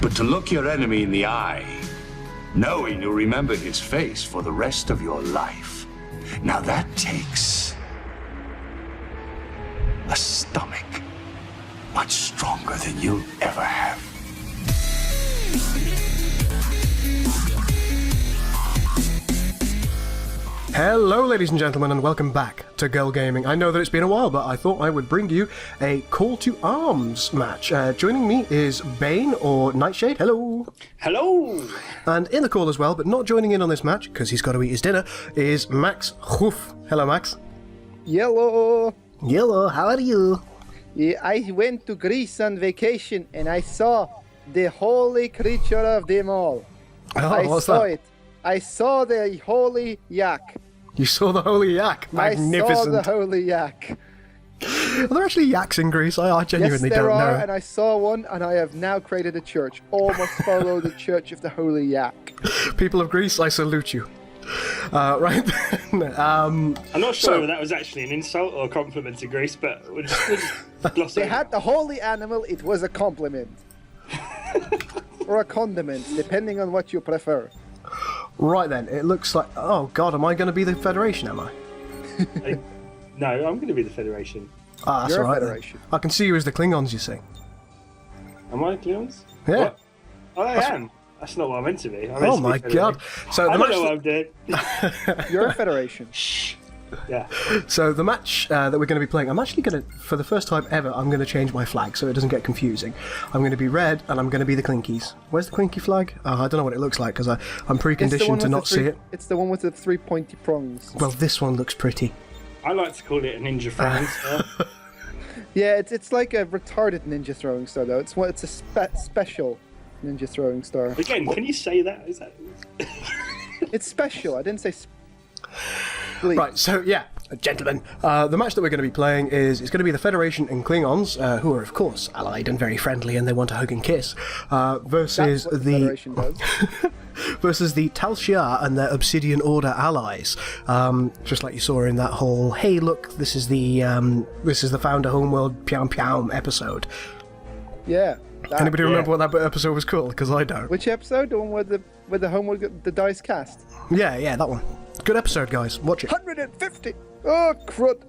But to look your enemy in the eye, knowing you'll remember his face for the rest of your life, now that takes a stomach much stronger than you'll ever have. Hello ladies and gentlemen, and welcome back to Girl Gaming. I know that it's been a while, but I thought I would bring you a Call to Arms match. Joining me is Bane or Nightshade. Hello! Hello! And in the call as well, but not joining in on this match, because he's got to eat his dinner, is Max Hoof. Hello, Max. Yellow. Hello, how are you? Yeah, I went to Greece on vacation and I saw the holy creature of them all. Oh, what's that? I saw the holy yak. You saw the holy yak. Magnificent. I saw the holy yak. Are there actually yaks in Greece? I genuinely yes, there don't are, know. and I saw one, and I have now created a church. All must follow the church of the holy yak. People of Greece, I salute you. Right then. I'm not sure whether that was actually an insult or a compliment to Greece, but we'll just gloss They over. had the holy animal, it was a compliment. Or a condiment, depending on what you prefer. Right then, it looks like... Oh god, am I going to be the Federation, am I? No, I'm going to be the Federation. Ah, that's You're a alright then. Federation. I can see you as the Klingons, you see. Am I Klingons? Yeah. What? Oh, I am. That's not what I meant to be. Oh my god. So I the don't know what I'm doing. You're a Federation. Yeah. So the match that we're going to be playing, I'm actually going to, for the first time ever, I'm going to change my flag so it doesn't get confusing. I'm going to be red and I'm going to be the Clinkies. Where's the Clinky flag? I don't know what it looks like because I'm preconditioned to not see it. It's the one with the three pointy prongs. Well, this one looks pretty. I like to call it a ninja throwing star. Yeah, it's like a retarded ninja throwing star though. It's a special ninja throwing star. Again, can you say that? Is that... It's special. I didn't say. Right, so yeah, gentlemen, the match that we're going to be playing is it's going to be the Federation and Klingons, who are of course allied and very friendly, and they want to hug and kiss, versus That's what the Federation does. versus the Tal Shiar and their Obsidian Order allies. Just like you saw in that whole "Hey, look, this is the Founder Homeworld Pyam Pyam" episode. Yeah. Anybody remember what that episode was called? Because I don't. Which episode? The one where the homeworld the dice cast. Yeah, that one. Good episode, guys. Watch it. 150. Oh crud.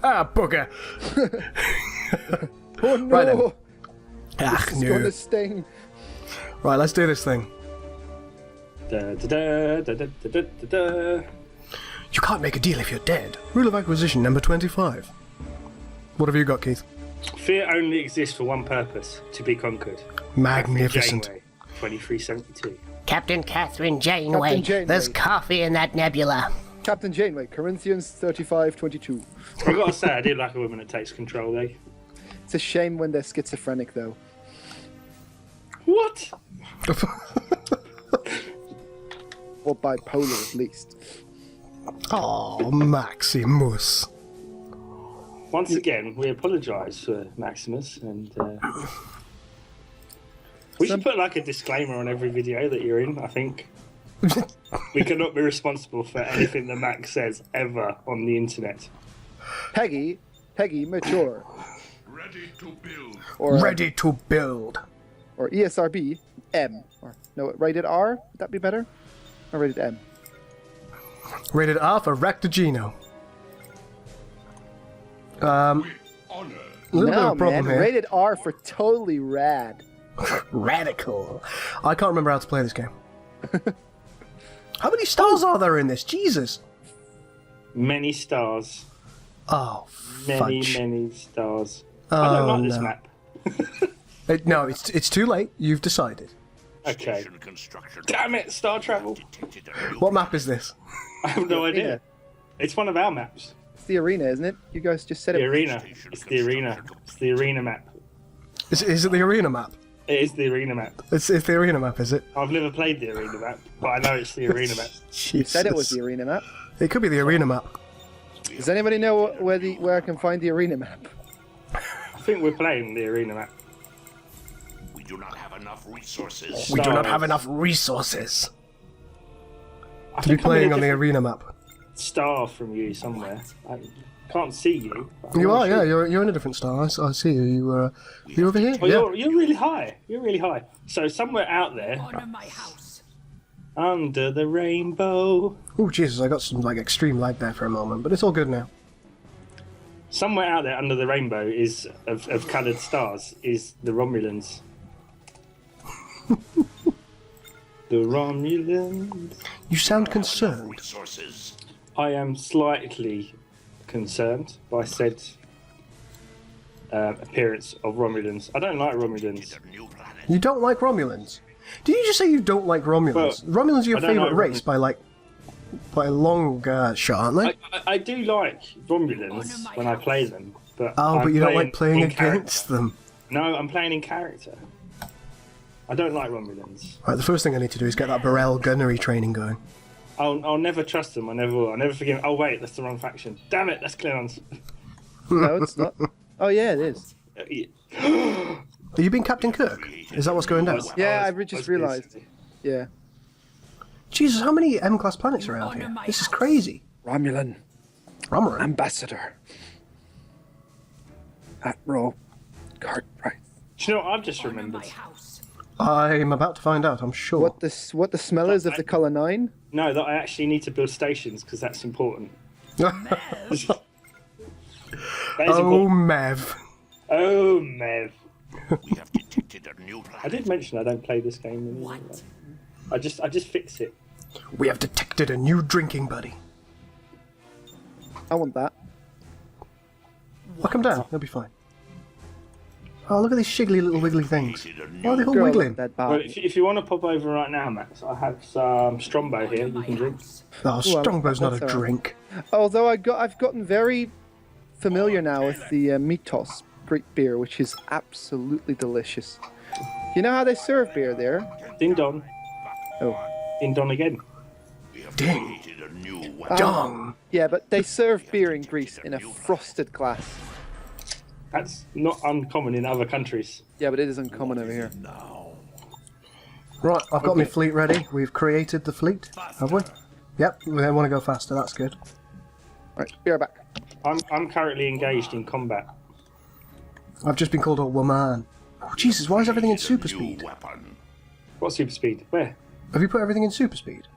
Ah, bugger. Oh no. Right then. Ah, It's no. gonna sting. Right, let's do this thing. Da, da, da, da, da, da, da, da. You can't make a deal if you're dead. Rule of acquisition number 25. What have you got, Keith? Fear only exists for one purpose: to be conquered. Magnificent. Janeway, 2372. Captain Catherine Janeway. Captain Janeway. There's coffee in that nebula. Captain Janeway, Corinthians 35:22. I've got to say, I do like a woman that takes control, though. It's a shame when they're schizophrenic though. What? Or bipolar at least. Oh, Maximus. Once again, we apologise for Maximus, and we should put like a disclaimer on every video that you're in. I think we cannot be responsible for anything that Max says ever on the internet. Peggy, mature. Ready to build. Or Ready to build. Or ESRB, M. Or no, rated R. Would that be better? Or rated M. Rated R for Rectogeno. Honor. A little bit of a problem man, here. rated R for totally rad. Radical. I can't remember how to play this game. How many stars are there in this? Jesus. Many stars. Oh, Many, fudge. many stars. Oh, I don't like this no. map. No, it's too late. You've decided. Okay. Damn it, Star Travel. What map is this? I have no idea. Arena. It's one of our maps. It's the arena, isn't it? You guys just said The it. arena. It's the arena. It's the arena map. Is it the arena map? It is the arena map. It's the arena map, is it? I've never played the arena map, but I know it's the arena map. You said it was the arena map. It could be the arena map. Does anybody know where I can find the arena map? I think we're playing the arena map. We do not have enough resources. We do not have Stars. enough resources I to be think I'm in a playing on the different arena map. star from you somewhere. can't see you. but I'm You not are, sure. yeah. You're in a different star. I see you. You're over here. Oh, Yeah. you're really high. You're really high. So somewhere out there, under the rainbow, Oh Jesus! I got some like extreme lag there for a moment, but it's all good now. somewhere out there under the rainbow is of coloured stars is the Romulans. The Romulans. You sound concerned. Resources. I am slightly concerned by said appearance of Romulans. I don't like Romulans. A new planet. You don't like Romulans? Did you just say you don't like Romulans? Well, Romulans are your I don't favourite like race by a long shot, aren't they? I do like Romulans when I play them, but Oh, I'm but you don't like playing in against character. them. No, I'm playing in character. I don't like Romulans. Right, the first thing I need to do is get that Burrell gunnery training going. I'll never trust them. I never will. I'll never forgive. Oh wait, that's the wrong faction. Damn it, that's Klingons. No, it's not. Oh yeah, it is. Are you being Captain Kirk? Is that what's going down? Yeah, I just realised. Yeah. Jesus, how many M-class planets are around here? This is crazy. Romulan. Romulan. Ambassador. Admiral Cartwright. Do you know what I've just remembered? I'm about to find out, I'm sure. What the smell is of the colour 9? No, that I actually need to build stations because that's important. That is Oh, important. Mev. Oh, Mev. We have detected a new planet. I did mention I don't play this game anymore. I just fix it. We have detected a new drinking buddy. I want that. I'll come down, they'll be fine. Oh, look at these shiggly little wiggly things. Why are they all Girl, wiggling? that Well, Barbie. if you want to pop over right now, Max, I have some Strombo here you can drink. Oh, Strongbow's not a that's all right. drink. Although I've gotten very familiar now with the Mitos Greek beer, which is absolutely delicious. You know how they serve beer there? Ding dong. Oh. Ding dong again. We have Ding. created a new weapon. Dong. Yeah, but they serve beer in Greece in a frosted glass. That's not uncommon in other countries. Yeah, but it is uncommon over here. Right, I've got my fleet ready. We've created the fleet, have we? Yep, we want to go faster, that's good. Right, be right back. I'm currently engaged in combat. I've just been called a woman. Oh, Jesus, why is everything in super New speed? weapon. What super speed? Where? Have you put everything in super speed?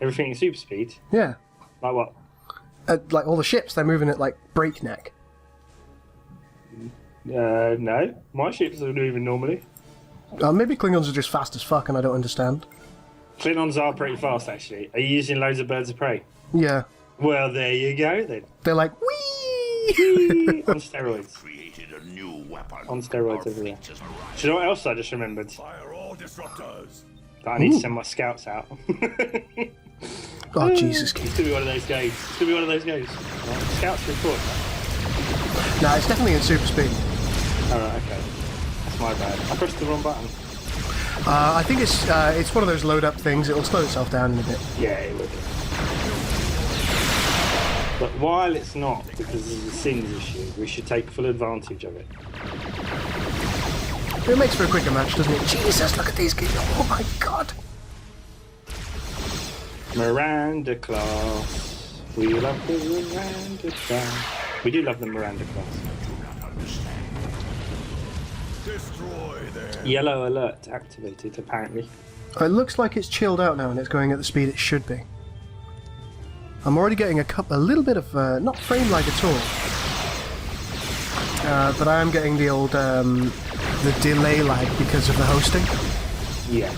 Everything in super speed? Yeah. Like what? Like all the ships, they're moving at like breakneck. No. My ships are moving normally. Maybe Klingons are just fast as fuck and I don't understand. Klingons are pretty fast, actually. Are you using loads of birds of prey? Yeah. Well, there you go, then. They're like, wee! On steroids. Created a new weapon. On steroids Our everywhere. fleet has arrived. Do you know what else I just remembered? Fire all disruptors. That I need to send my scouts out. Oh, Jesus, It's Keith. gonna be one of those games. It's gonna be one of those games. Right, scouts report. Nah, it's definitely in super speed. Alright, okay. That's my bad. I pressed the wrong button. I think it's one of those load up things. It'll slow itself down in a bit. Yeah, it would. But while it's not, because of the sins issue, we should take full advantage of it. It makes for a quicker match, doesn't it? Jesus, look at these kids. Oh my god. Miranda class. We love the Miranda class. We do love the Miranda class. Destroy them. Yellow alert activated, apparently. It looks like it's chilled out now and it's going at the speed it should be. I'm already getting a little bit of, not frame lag at all. But I am getting the old, the delay lag because of the hosting. Yeah.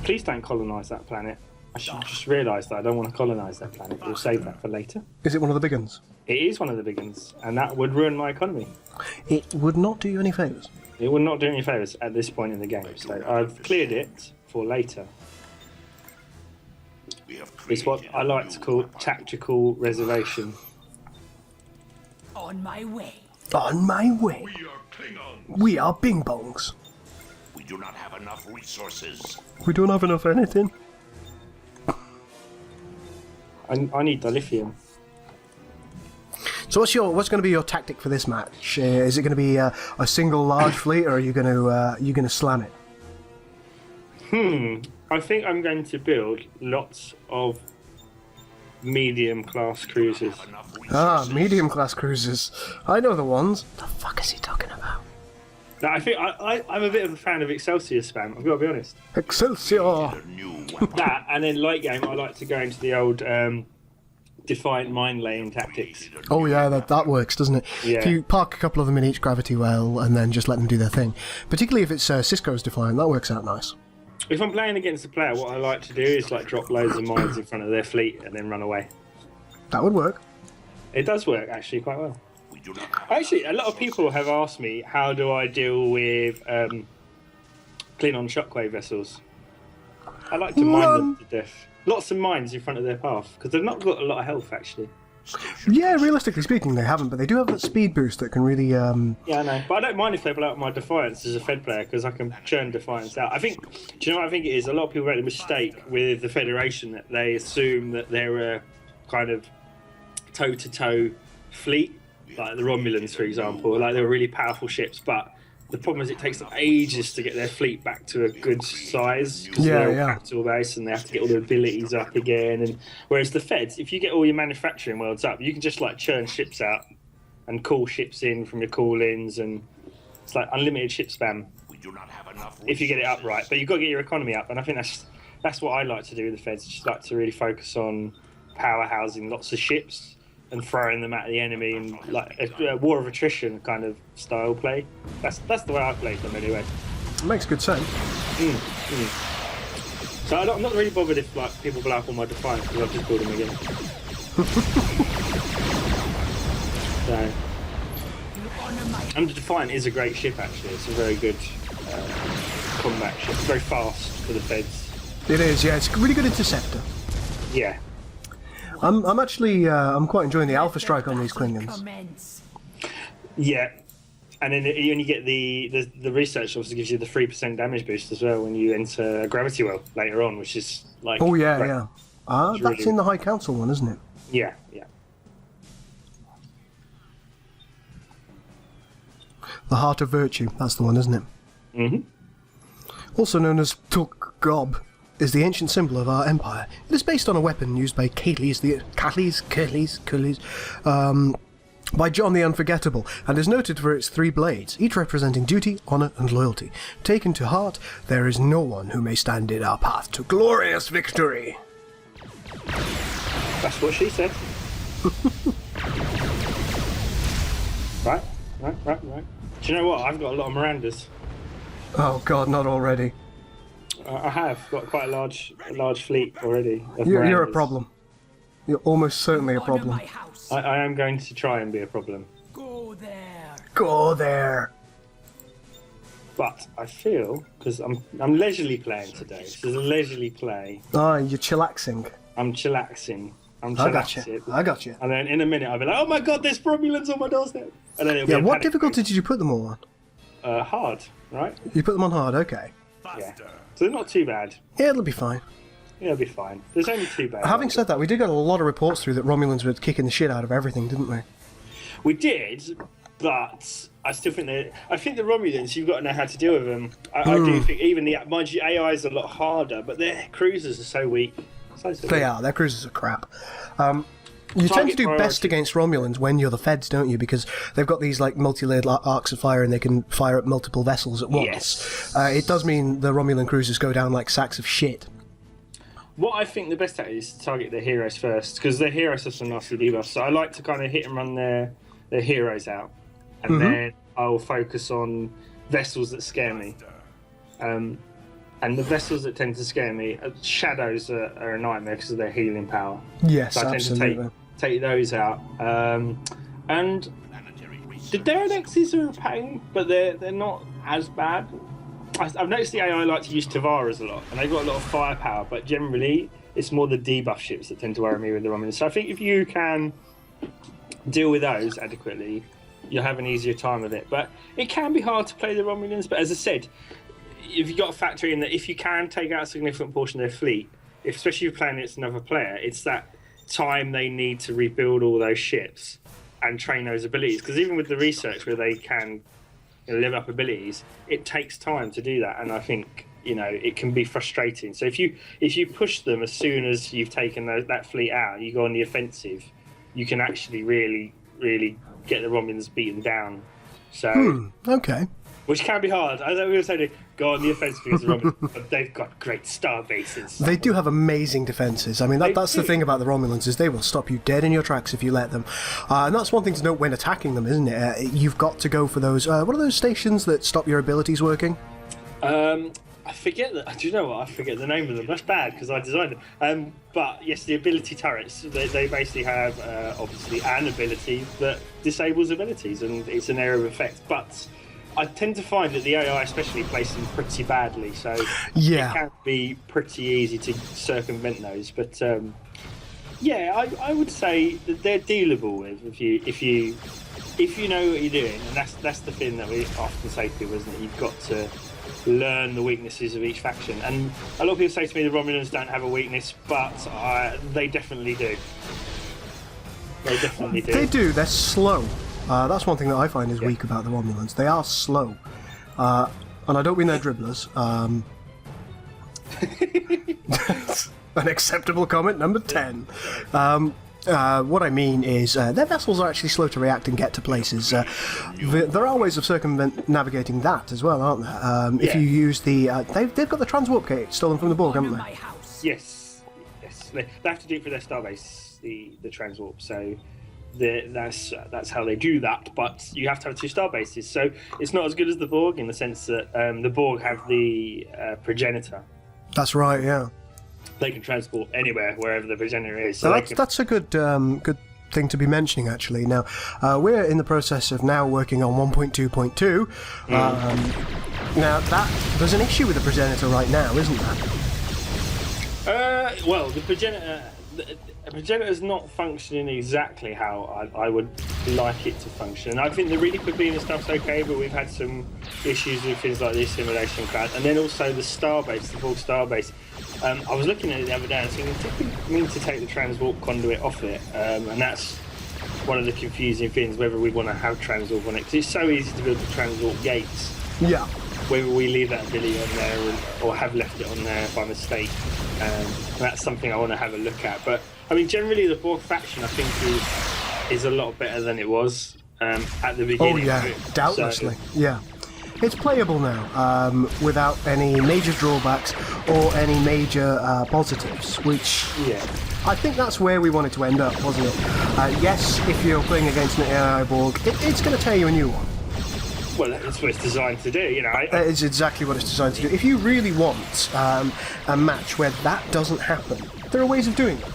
Please don't colonise that planet. I should just realise that I don't want to colonise that planet. We'll save that for later. Is it one of the big ones? It is one of the big ones, and that would ruin my economy. It would not do you any favours. It would not do any favours at this point in the game, so I've cleared it for later. We have It's what created I a like new to call weapon. tactical reservation. On my way. On my way. We are Klingons. We are bing bongs. We do not have enough resources. We don't have enough anything. I need the lithium. So what's going to be your tactic for this match? Is it going to be a single large fleet, or are you going to slam it? I think I'm going to build lots of medium class cruisers. Medium class cruisers. I know the ones. The fuck is he talking about? Now, I think I'm a bit of a fan of Excelsior spam. I've got to be honest. Excelsior. That, and then late game, I like to go into the old Defiant mine laying tactics. Oh yeah, that works, doesn't it? Yeah. If you park a couple of them in each gravity well and then just let them do their thing. Particularly if it's Cisco's Defiant, that works out nice. If I'm playing against a player, what I like to do is like drop loads of mines in front of their fleet and then run away. That would work. It does work actually quite well. Actually, a lot of people have asked me how do I deal with Klingon shockwave vessels. I like to mine them to death. Lots of mines in front of their path because they've not got a lot of health actually. Yeah, realistically speaking, they haven't, but they do have that speed boost that can really. Yeah, I know, but I don't mind if they blow up my Defiance as a Fed player because I can churn Defiance out. I think. Do you know what I think it is? A lot of people make the mistake with the Federation that they assume that they're a kind of toe-to-toe fleet, like the Romulans, for example. Like they're really powerful ships, but the problem is it takes them ages to get their fleet back to a good size because they're all capital base and they have to get all their abilities up again. And whereas the Feds, if you get all your manufacturing worlds up, you can just like churn ships out and call ships in from your call-ins, and it's like unlimited ship spam if you get it up right. But you've got to get your economy up, and I think that's what I like to do with the Feds. I just like to really focus on powerhousing lots of ships and throwing them at the enemy in like a war of attrition kind of style play. That's the way I played them anyway. It makes good sense. So I'm not really bothered if like people blow up on my Defiance because I've just built them again. So, and the Defiant is a great ship actually. It's a very good combat ship. It's very fast for the Feds. It is, yeah. It's a really good interceptor. Yeah. I'm actually I'm quite enjoying the Alpha Strike on these Klingons. Yeah, and then you only get the research obviously gives you the 3% damage boost as well when you enter a gravity well later on, which is like oh yeah, great. yeah. That's really in the High Council one, isn't it? Yeah. The Heart of Virtue. That's the one, isn't it? Mm-hmm. Also known as Tuk Gob, is the ancient symbol of our empire. It is based on a weapon used by Curlies, by John the Unforgettable, and is noted for its 3 blades, each representing duty, honour and loyalty. Taken to heart, there is no one who may stand in our path to glorious victory. That's what she said. Right. Do you know what? I've got a lot of Mirandas. Oh god, not already. I have got quite a large fleet already. You're a problem. You're almost certainly a problem. I am going to try and be a problem. Go there. But I feel, because I'm leisurely playing today. This is a leisurely play. Ah, you're chillaxing. I'm chillaxing. I got you. And then in a minute I'll be like, oh my god, there's Romulans on my doorstep. And then it'll be a what panic difficulty did you put them all on? hard, right? You put them on hard, okay. Yeah. So they're not too bad. Yeah, it'll be fine. Yeah, it'll be fine. There's only 2 bad. Having said that, we did get a lot of reports through that Romulans were kicking the shit out of everything, didn't we? We did, but I still think I think the Romulans, you've got to know how to deal with them. I do think even mind you, AI is a lot harder, but their cruisers are so weak. They are. Their cruisers are crap. You tend to do best against Romulans when you're the Feds, don't you? Because they've got these like multi-layered arcs of fire and they can fire at multiple vessels at once. Yes. It does mean the Romulan cruisers go down like sacks of shit. What I think the best at is to target their heroes first, because their heroes have some nasty debuffs. So I like to kind of hit and run their heroes out, and then I'll focus on vessels that scare me. And the vessels that tend to scare me, shadows are a nightmare because of their healing power. Yes, so I absolutely. tend to take those out. And the Deredexes are a pain, but they're not as bad. I've noticed the AI like to use Tavaras a lot, and they've got a lot of firepower, but generally it's more the debuff ships that tend to worry me with the Romulans. So I think if you can deal with those adequately, you'll have an easier time with it. But it can be hard to play the Romulans, but as I said, if you've got to factor in that if you can take out a significant portion of their fleet, especially if you're playing against another player, it's that time they need to rebuild all those ships and train those abilities. Because even with the research where they can live up abilities, it takes time to do that. And I think it can be frustrating. So if you push them as soon as you've taken that fleet out, you go on the offensive, you can actually really, really get the Romulans beaten down. So Okay. which can be hard. I know we were saying to go on the offensive against the Romulans, but they've got great star bases. They do have amazing defences. I mean, that's the thing about the Romulans, is they will stop you dead in your tracks if you let them. And that's one thing to note when attacking them, isn't it? You've got to go for those... what are those stations that stop your abilities working? I forget that. Do you know what? I forget the name of them. That's bad because I designed them. But yes, the ability turrets. They basically have obviously an ability that disables abilities, and it's an area of effect. But I tend to find that the AI especially plays them pretty badly, so it can be pretty easy to circumvent those. But I would say that they're dealable with if you know what you're doing, and that's the thing that we often say to people, isn't it? You've got to learn the weaknesses of each faction, and a lot of people say to me the Romulans don't have a weakness, but they definitely do. They definitely do. They do. They're slow. That's one thing that I find is weak about the Romulans. They are slow. And I don't mean they're dribblers. That's an acceptable comment, number 10. What I mean is their vessels are actually slow to react and get to places. There are ways of navigating that as well, aren't there? If you use the... they've got the transwarp gate stolen from the Borg, haven't they? Yes. They have to do it for their starbase, the transwarp, so... That's how they do that, but you have to have 2 star bases, so it's not as good as the Borg in the sense that the Borg have the progenitor. That's right, yeah. They can transport anywhere, wherever the progenitor is. So that's a good thing to be mentioning, actually. Now, we're in the process of now working on 1.2.2. Now, there's an issue with the progenitor right now, isn't there? Well, the progenitor... The progenitor is not functioning exactly how I would like it to function. I think the really quick beam and stuff's okay, but we've had some issues with things like the assimilation cloud, and then also the starbase, the Borg starbase. I was looking at it the other day and thinking, do we need to take the transwarp conduit off it? And that's one of the confusing things, whether we want to have transwarp on it, because it's so easy to build the transwarp gates. Yeah. Whether we leave that ability on there or have left it on there by mistake. That's something I want to have a look at. But I mean, generally the Borg faction I think is a lot better than it was at the beginning. Oh yeah, doubtlessly. Yeah. It's playable now, without any major drawbacks or any major positives, which I think that's where we wanted to end up, wasn't it? Yes, if you're playing against an AI Borg, it's going to tear you a new one. Well, that's what it's designed to do, you know. It's exactly what it's designed to do. If you really want a match where that doesn't happen, there are ways of doing it.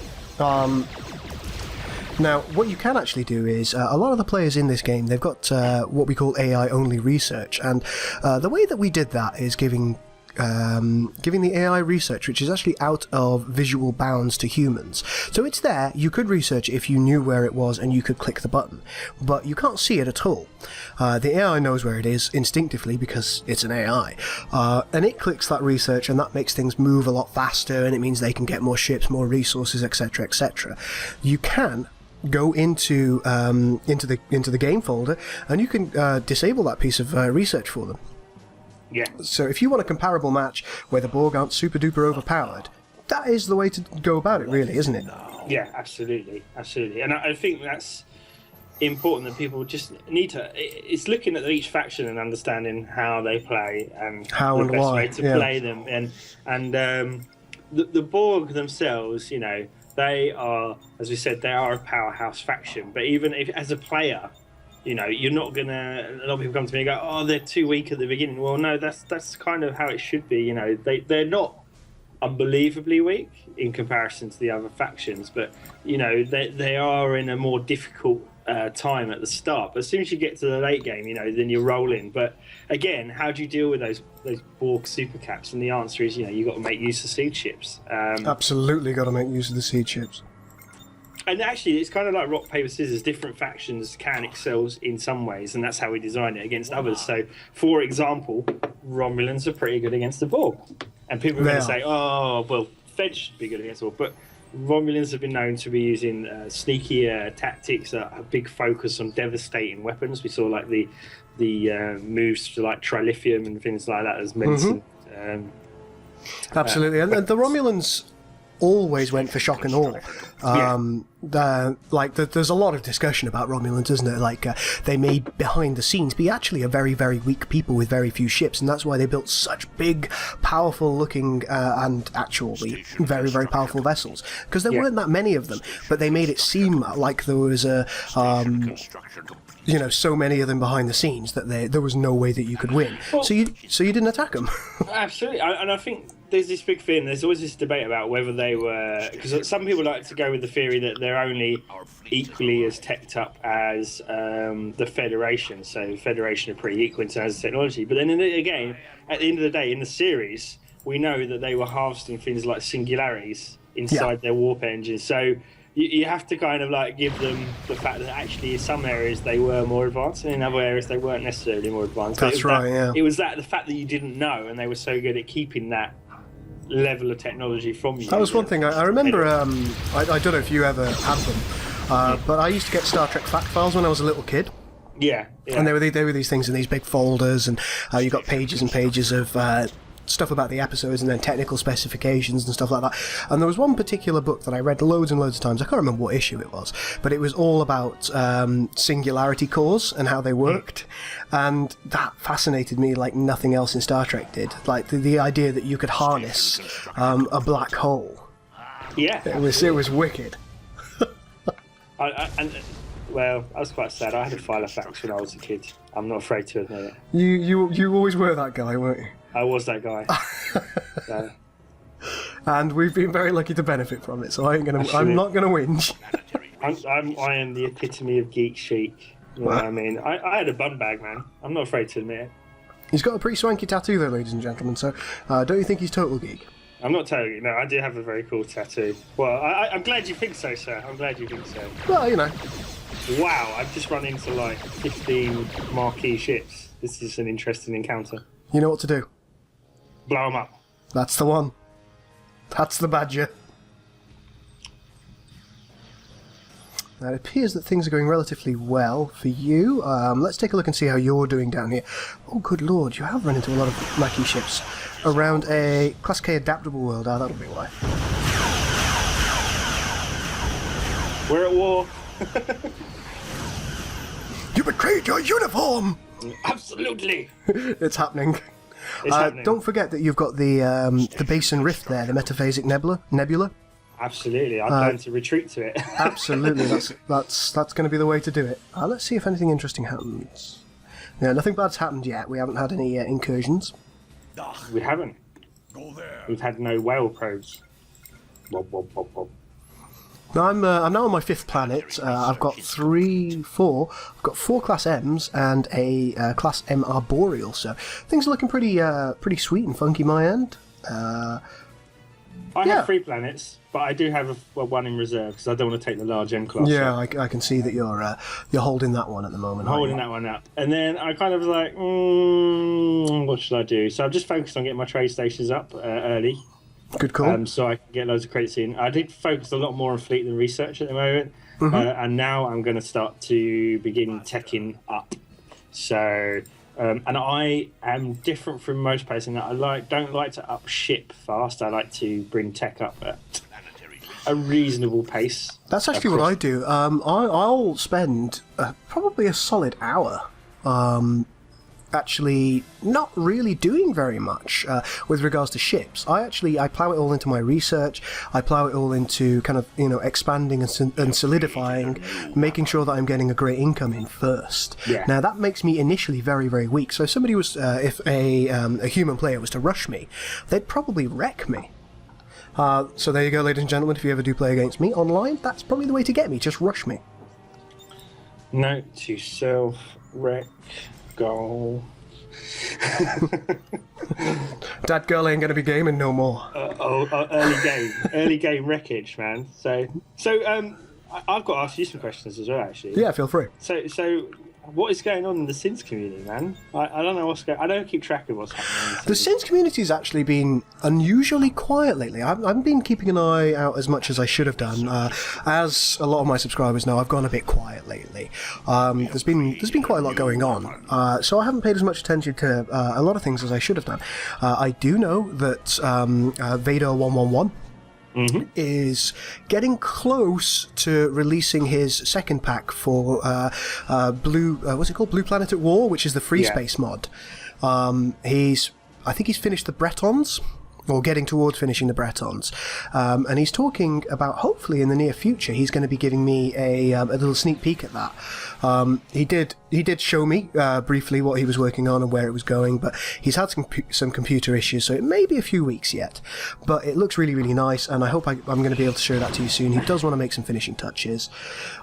Now, what you can actually do is, a lot of the players in this game, they've got what we call AI-only research, and the way that we did that is giving the AI research, which is actually out of visual bounds to humans. So it's there, you could research it if you knew where it was and you could click the button, but you can't see it at all. The AI knows where it is instinctively because it's an AI, and it clicks that research, and that makes things move a lot faster, and it means they can get more ships, more resources, etc., etc. You can go into the game folder, and you can disable that piece of research for them. Yeah. So if you want a comparable match where the Borg aren't super duper overpowered, that is the way to go about it, really, isn't it? Yeah, absolutely. And I think that's important, that people just need to... It's looking at each faction and understanding how they play and how the and best why. way to play them. And the Borg themselves, you know, they are, as we said, they are a powerhouse faction. But even if, as a player, you know, you're not gonna... A lot of people come to me and go, "Oh, they're too weak at the beginning." Well, no, that's kind of how it should be. You know, they're not unbelievably weak in comparison to the other factions, but you know, they are in a more difficult time at the start. But as soon as you get to the late game, you know, then you're rolling. But again, how do you deal with those Borg supercaps? And the answer is, you know, you've got to make use of seed ships. Absolutely got to make use of the seed ships. And actually, it's kind of like rock, paper, scissors. Different factions can excel in some ways, and that's how we design it against others. So, for example, Romulans are pretty good against the Borg. And people are going to say, "Oh, well, Fed should be good against the Borg." But Romulans have been known to be using sneaky tactics, a big focus on devastating weapons. We saw like the moves to like trilithium and things like that as medicine. Absolutely, and the Romulans always went for shock and awe. There's a lot of discussion about Romulans, isn't there? Like, they may behind the scenes be actually a very, very weak people with very few ships, and that's why they built such big, powerful-looking and actually very, very powerful vessels. Because there weren't that many of them, but they made it seem like there was so many of them behind the scenes that there was no way that you could win. Well, so you didn't attack them. Absolutely, and I think there's this big thing. There's always this debate about whether they were, because some people like to go with the theory that they're only equally as teched up as the Federation. So the Federation are pretty equal in terms of technology. But then again, at the end of the day, in the series, we know that they were harvesting things like singularities inside their warp engines. So you have to kind of like give them the fact that actually in some areas they were more advanced, and in other areas they weren't necessarily more advanced. That's right. It was the fact that you didn't know, and they were so good at keeping that level of technology from you. That was one thing. I remember, I don't know if you ever had them, but I used to get Star Trek fact files when I was a little kid. Yeah. And they were these things in these big folders, and you got pages and pages of stuff about the episodes and then technical specifications and stuff like that. And there was one particular book that I read loads and loads of times. I can't remember what issue it was, but it was all about singularity cores and how they worked. And that fascinated me like nothing else in Star Trek did. Like the idea that you could harness a black hole. Yeah. It was wicked. Well, I was quite sad. I had a file of facts when I was a kid. I'm not afraid to admit it. You always were that guy, weren't you? I was that guy. So. And we've been very lucky to benefit from it, so I'm not gonna whinge. I am the epitome of geek chic. You know what I mean? I had a bum bag, man. I'm not afraid to admit it. He's got a pretty swanky tattoo though, ladies and gentlemen, so don't you think he's total geek? I'm not telling you. No, I do have a very cool tattoo. Well, I'm glad you think so, sir. I'm glad you think so. Well, you know. Wow, I've just run into like 15 marquee ships. This is an interesting encounter. You know what to do. Blow them up. That's the one. That's the badger. Now, it appears that things are going relatively well for you. Let's take a look and see how you're doing down here. Oh, good lord, you have run into a lot of Mackie ships around a Class K adaptable world. That'll be why. We're at war. You betrayed your uniform! Absolutely. It's happening. It's happening. Don't forget that you've got the Basin Rift there, the metaphasic nebula. Absolutely, I plan to retreat to it. Absolutely, that's going to be the way to do it. Let's see if anything interesting happens. No, nothing bad's happened yet. We haven't had any incursions. We haven't. We've had no whale probes. Wob, wob, wob, wob. Now I'm now on my 5th planet. I've got 4 Class M's and a Class M Arboreal, so things are looking pretty sweet and funky my end. I have 3 planets, but I do have one in reserve because I don't want to take the large M class. Yeah, I can see that you're holding that one at the moment. Holding that one up, and then I kind of was like, what should I do? So I've just focused on getting my trade stations up early. Good call. So I can get loads of credits in. I did focus a lot more on fleet than research at the moment, and now I'm going to start to begin teching up. So, and I am different from most players in that I don't like to up ship fast. I like to bring tech up at a reasonable pace. That's actually what I do. I'll spend probably a solid hour. Actually not really doing very much with regards to ships. I plow it all into my research. I plow it all into kind of expanding and solidifying, making sure that I'm getting a great income in first. Yeah. Now that makes me initially very, very weak. So if somebody was, if a human player was to rush me, they'd probably wreck me. So there you go, ladies and gentlemen. If you ever do play against me online, that's probably the way to get me. Just rush me. Note to self: wreck. Goal. That girl ain't gonna be gaming no more. Early game wreckage, man. So I've got to ask you some questions as well, actually. Yeah, feel free. So what is going on in the Sins community, man? I don't know what's going. I don't keep track of what's happening. The Sins community has actually been unusually quiet lately. I've been keeping an eye out as much as I should have done. As a lot of my subscribers know, I've gone a bit quiet lately. There's been quite a lot going on, so I haven't paid as much attention to a lot of things as I should have done. I do know that Vader 111. Is getting close to releasing his second pack for Blue. What's it called? Blue Planet at War, which is the free space mod. I think he's finished the Bretons, or getting towards finishing the Bretons, and he's talking about hopefully in the near future he's going to be giving me a little sneak peek at that. He did show me briefly what he was working on and where it was going, but he's had some computer issues, so it may be a few weeks yet. But it looks really, really nice, and I hope I'm going to be able to show that to you soon. He does want to make some finishing touches.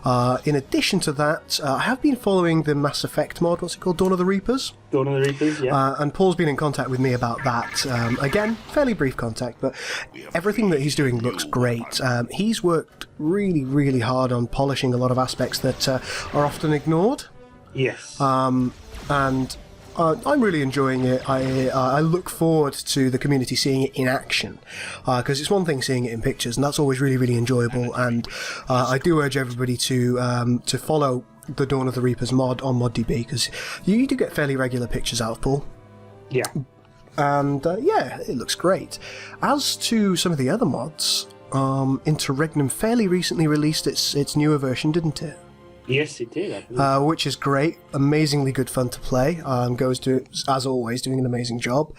In addition to that, I have been following the Mass Effect mod. What's it called? Dawn of the Reapers? Dawn of the Reapers, yeah. And Paul's been in contact with me about that. Again, fairly brief contact, but everything that he's doing looks great. He's worked really, really hard on polishing a lot of aspects that are often ignored. Yes. And I'm really enjoying it. I look forward to the community seeing it in action, because it's one thing seeing it in pictures, and that's always really, really enjoyable. And I do urge everybody to follow the Dawn of the Reapers mod on ModDB, because you do get fairly regular pictures out of Paul. Yeah. And yeah, it looks great. As to some of the other mods, Interregnum fairly recently released its newer version, didn't it? Yes, it did. I believe. Which is great, amazingly good fun to play. Goes to, as always, doing an amazing job.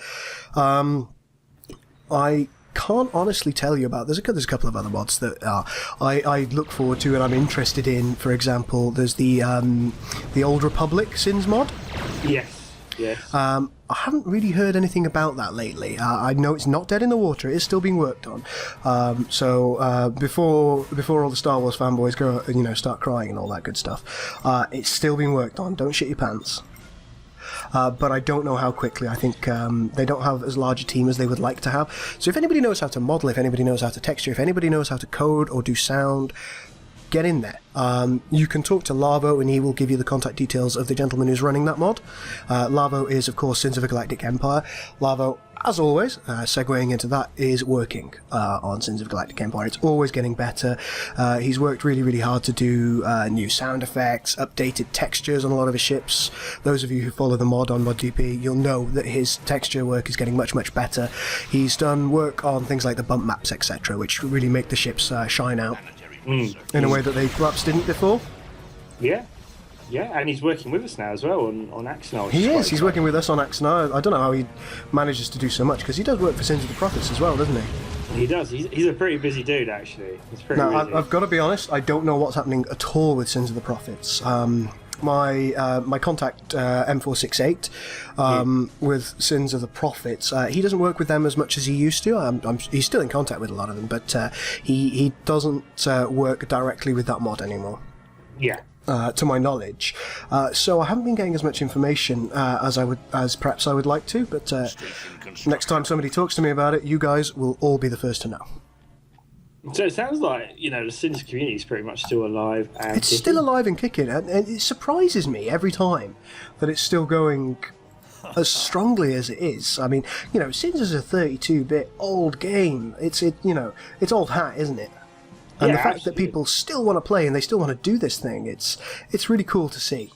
I can't honestly tell you about. There's a couple of other mods that I look forward to and I'm interested in. For example, there's the Old Republic Sins mod. Yes. Yes. I haven't really heard anything about that lately. I know it's not dead in the water; it is still being worked on. So before all the Star Wars fanboys go, start crying and all that good stuff, it's still being worked on. Don't shit your pants. But I don't know how quickly. I think they don't have as large a team as they would like to have. So if anybody knows how to model, if anybody knows how to texture, if anybody knows how to code or do sound, get in there. You can talk to Lavo and he will give you the contact details of the gentleman who's running that mod. Lavo is, of course, Sins of a Galactic Empire. Lavo, as always, segueing into that, is working on Sins of Galactic Empire. It's always getting better. He's worked really, really hard to do new sound effects, updated textures on a lot of his ships. Those of you who follow the mod on ModDB, you'll know that his texture work is getting much, much better. He's done work on things like the bump maps, etc., which really make the ships shine out. In a way that they perhaps didn't before. Yeah, and he's working with us now as well on Axonal. He is. He's working with us on Axonal. I don't know how he manages to do so much, because he does work for Sins of the Prophets as well, doesn't he? He does. He's a pretty busy dude, actually. He's pretty busy. I've got to be honest. I don't know what's happening at all with Sins of the Prophets. My contact M468 with Sins of the Prophets, he doesn't work with them as much as he used to. He's still in contact with a lot of them, but he doesn't work directly with that mod anymore. Yeah. To my knowledge, so I haven't been getting as much information as perhaps I would like to. But next time somebody talks to me about it, you guys will all be the first to know. So it sounds like, the Sins community is pretty much still alive and it's still alive and kicking, and it surprises me every time that it's still going as strongly as it is. I mean, Sins is a 32-bit old game. It's old hat, isn't it? And the fact that people still want to play and they still want to do this thing, it's really cool to see.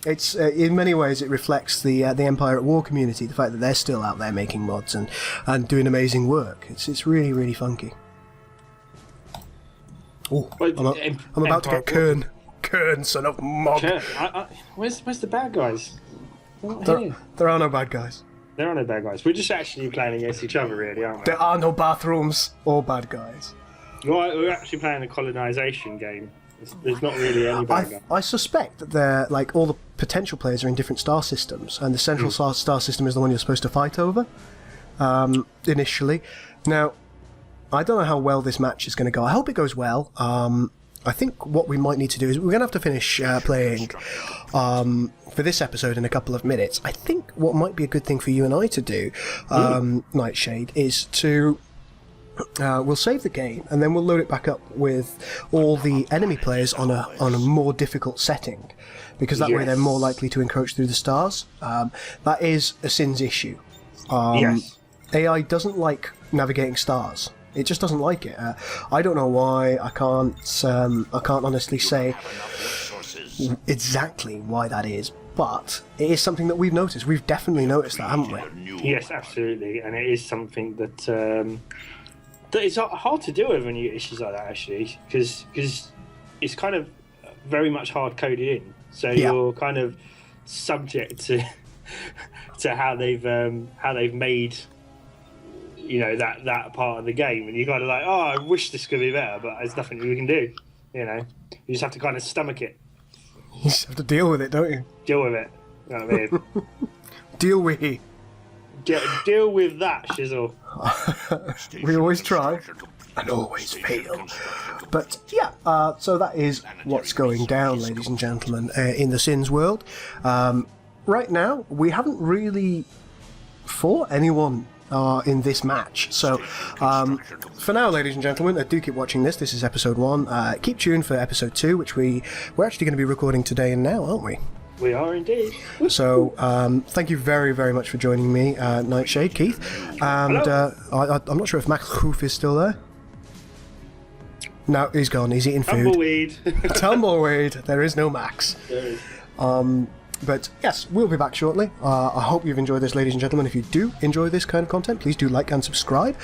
It's in many ways it reflects the Empire at War community, the fact that they're still out there making mods and doing amazing work. It's really, really funky. Oh, I'm about to get Kern. Kern, son of Mog. Where's the bad guys? There are no bad guys. There are no bad guys. We're just actually playing against each other, really, aren't we? There are no bathrooms or bad guys. We're actually playing a colonisation game. There's not really any bad guys. I suspect that they're all the potential players are in different star systems, and the central star system is the one you're supposed to fight over initially. Now, I don't know how well this match is going to go. I hope it goes well. I think what we might need to do is we're going to have to finish playing for this episode in a couple of minutes. I think what might be a good thing for you and I to do, Nightshade, is to we'll save the game, and then we'll load it back up with all the enemy players on a more difficult setting, because that way they're more likely to encroach through the stars. That is a Sin's issue. AI doesn't like navigating stars. It just doesn't like it. I don't know why. I can't honestly say exactly why that is, but it is something that we've noticed. We've definitely noticed that, haven't we? Yes, absolutely, and it is something that that it's hard to deal with when you get issues like that, actually, because it's kind of very much hard coded in, so you're kind of subject to how they've made, you know, that part of the game, and you're kind of like, oh, I wish this could be better, but there's nothing we can do. You know, you just have to kind of stomach it. You just have to deal with it, don't you? Deal with it. You know what I mean? Deal with it. Deal with that, Shizzle. We always try and always fail. But yeah, so that is what's going down, ladies and gentlemen, in the Sins world. Right now, we haven't really fought anyone in this match. So for now, ladies and gentlemen, do keep watching this. This is episode 1. Keep tuned for episode 2, which we're actually going to be recording today and now, aren't we? We are indeed. So, thank you very, very much for joining me, Nightshade, Keith. And I'm not sure if Max Hoof is still there. No, he's gone. He's eating food. Tumbleweed. Tumbleweed. There is no Max. There is. But yes, we'll be back shortly. I hope you've enjoyed this, ladies and gentlemen. If you do enjoy this kind of content, please do like and subscribe.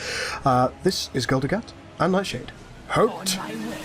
This is Goldagat and Nightshade. Hoped. On my way.